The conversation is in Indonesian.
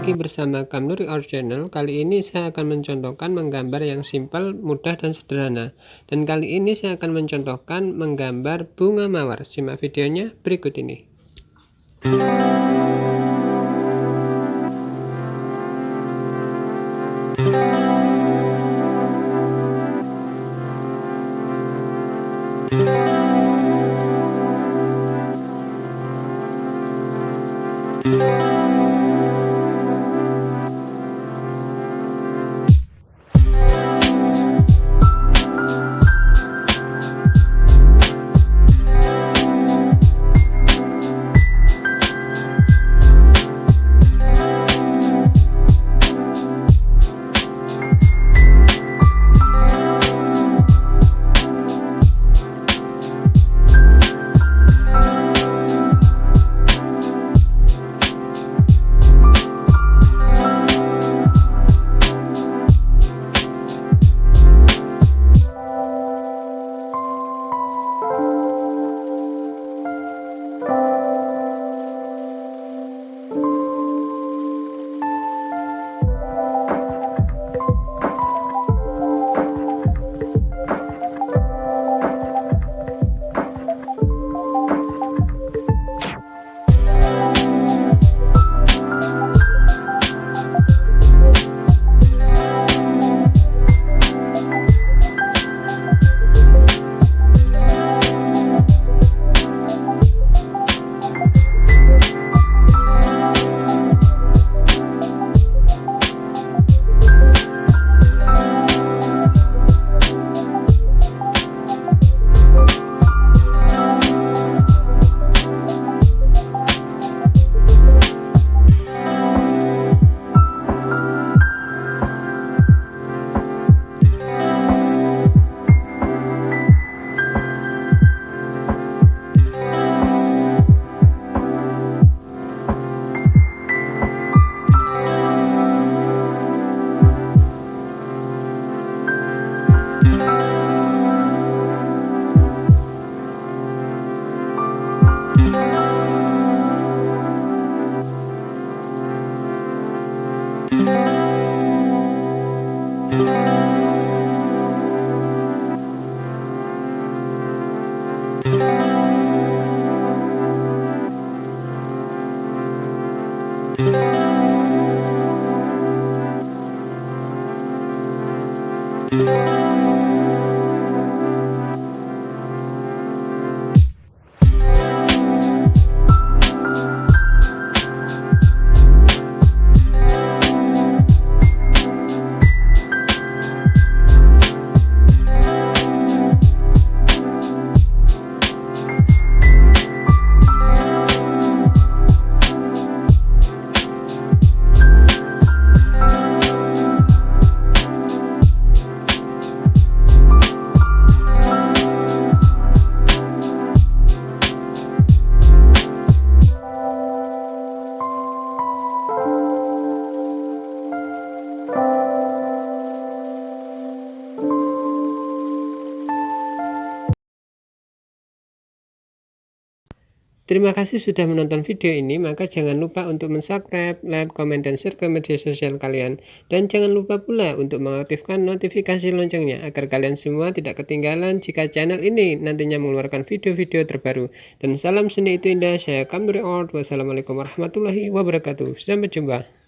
lagi bersama Kamnuri Art Channel. Kali ini saya akan mencontohkan menggambar yang simpel, mudah dan sederhana. Dan kali ini saya akan mencontohkan menggambar bunga mawar. Simak videonya berikut ini. Terima kasih sudah menonton video ini, maka jangan lupa untuk subscribe, like, komen, dan share ke media sosial kalian. Dan jangan lupa pula untuk mengaktifkan notifikasi loncengnya, agar kalian semua tidak ketinggalan jika channel ini nantinya mengeluarkan video-video terbaru. Dan salam seni itu indah, saya Kamnuri Art. Wassalamualaikum warahmatullahi wabarakatuh. Sampai jumpa.